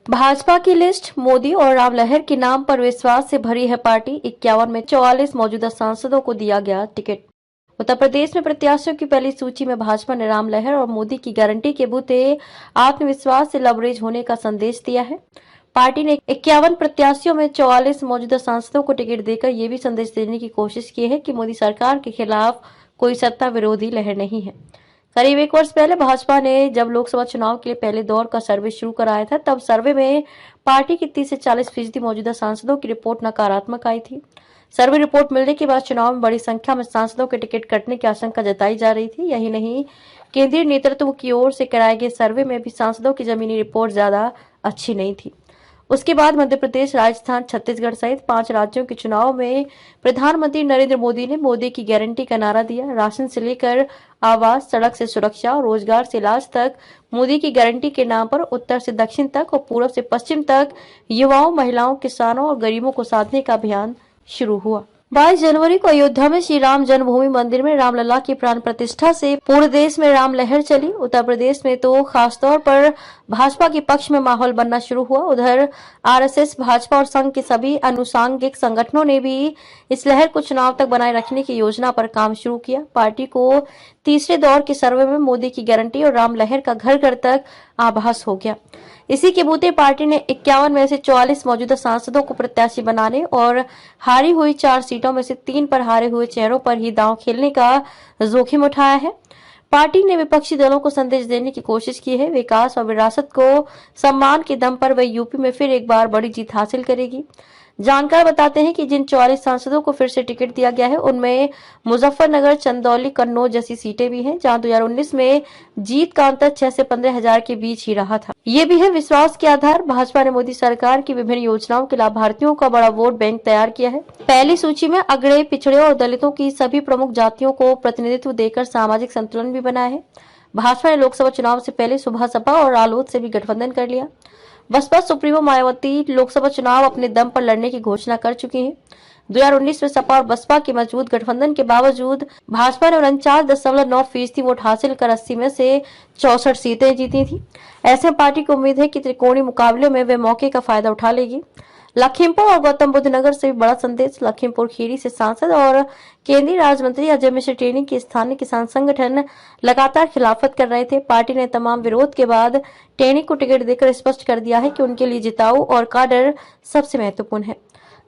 भाजपा की लिस्ट मोदी और राम लहर के नाम पर विश्वास से भरी है पार्टी। 51 में 44 मौजूदा सांसदों को दिया गया टिकट। उत्तर प्रदेश में प्रत्याशियों की पहली सूची में भाजपा ने राम लहर और मोदी की गारंटी के बूते आत्मविश्वास से लबरेज होने का संदेश दिया है। पार्टी ने 51 प्रत्याशियों में 44 मौजूदा सांसदों को टिकट देकर ये भी संदेश देने की कोशिश की है कि मोदी सरकार के खिलाफ कोई सत्ता विरोधी लहर नहीं है। करीब एक वर्ष पहले भाजपा ने जब लोकसभा चुनाव के लिए पहले दौर का सर्वे शुरू कराया था, तब सर्वे में पार्टी की 30 से 40% मौजूदा सांसदों की रिपोर्ट नकारात्मक आई थी। सर्वे रिपोर्ट मिलने के बाद चुनाव में बड़ी संख्या में सांसदों के टिकट कटने की आशंका जताई जा रही थी। यही नहीं, केंद्रीय नेतृत्व की ओर से कराए गए सर्वे में भी सांसदों की जमीनी रिपोर्ट ज्यादा अच्छी नहीं थी। उसके बाद मध्य प्रदेश, राजस्थान, छत्तीसगढ़ सहित 5 राज्यों के चुनाव में प्रधानमंत्री नरेंद्र मोदी ने मोदी की गारंटी का नारा दिया। राशन से लेकर आवास, सड़क से सुरक्षा और रोजगार से इलाज तक मोदी की गारंटी के नाम पर उत्तर से दक्षिण तक और पूर्व से पश्चिम तक युवाओं, महिलाओं, किसानों और गरीबों को साधने का अभियान शुरू हुआ। 22 जनवरी को अयोध्या में श्री राम जन्मभूमि मंदिर में रामलला की प्राण प्रतिष्ठा से पूरे देश में राम लहर चली। उत्तर प्रदेश में तो खासतौर पर भाजपा के पक्ष में माहौल बनना शुरू हुआ। उधर आरएसएस, भाजपा और संघ के सभी अनुषांगिक संगठनों ने भी इस लहर को चुनाव तक बनाए रखने की योजना पर काम शुरू किया। पार्टी को तीसरे दौर के सर्वे में मोदी की गारंटी और राम लहर का घर घर तक आभास हो गया। इसी के बूते पार्टी ने 51 में से 44 मौजूदा सांसदों को प्रत्याशी बनाने और हारी हुई 4 सीटों में से 3 पर हारे हुए चेहरों पर ही दांव खेलने का जोखिम उठाया है। पार्टी ने विपक्षी दलों को संदेश देने की कोशिश की है, विकास और विरासत को सम्मान के दम पर वह यूपी में फिर एक बार बड़ी जीत हासिल करेगी। जानकार बताते हैं कि जिन 44 सांसदों को फिर से टिकट दिया गया है, उनमें मुजफ्फरनगर, चंदौली, कन्नौज जैसी सीटें भी हैं, जहां 2019 में जीत का अंतर 6 से 15 हजार के बीच ही रहा था। ये भी है विश्वास के आधार। भाजपा ने मोदी सरकार की विभिन्न योजनाओं के लाभार्थियों का बड़ा वोट बैंक तैयार किया है। पहली सूची में अगड़े, पिछड़े और दलितों की सभी प्रमुख जातियों को प्रतिनिधित्व देकर सामाजिक संतुलन भी बनाया है। भाजपा ने लोकसभा चुनाव से पहले सुबह सपा और रालोद से भी गठबंधन कर लिया। बसपा सुप्रीमो मायावती लोकसभा चुनाव अपने दम पर लड़ने की घोषणा कर चुकी है। 2019 में सपा और बसपा के मजबूत गठबंधन के बावजूद भाजपा ने 49.9% वोट हासिल कर 80 में से 64 सीटें जीती थी। ऐसे में पार्टी को उम्मीद है कि त्रिकोणीय मुकाबले में वे मौके का फायदा उठा लेगी। लखीमपुर और गौतम बुद्ध नगर से भी बड़ा संदेश। लखीमपुर खीरी से सांसद और केंद्रीय राज्य मंत्री अजय मिश्र टेनी के स्थानीय किसान संगठन लगातार खिलाफत कर रहे थे। पार्टी ने तमाम विरोध के बाद टेनी को टिकट देकर स्पष्ट कर दिया है कि उनके लिए जिताऊ और काडर सबसे महत्वपूर्ण है।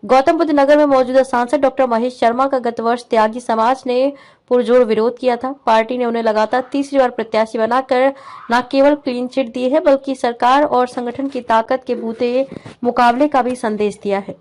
गौतम बुद्ध नगर में मौजूदा सांसद डॉक्टर महेश शर्मा का गत वर्ष त्यागी समाज ने पुरजोर विरोध किया था। पार्टी ने उन्हें लगातार तीसरी बार प्रत्याशी बनाकर न केवल क्लीन चिट दी है, बल्कि सरकार और संगठन की ताकत के बूते मुकाबले का भी संदेश दिया है।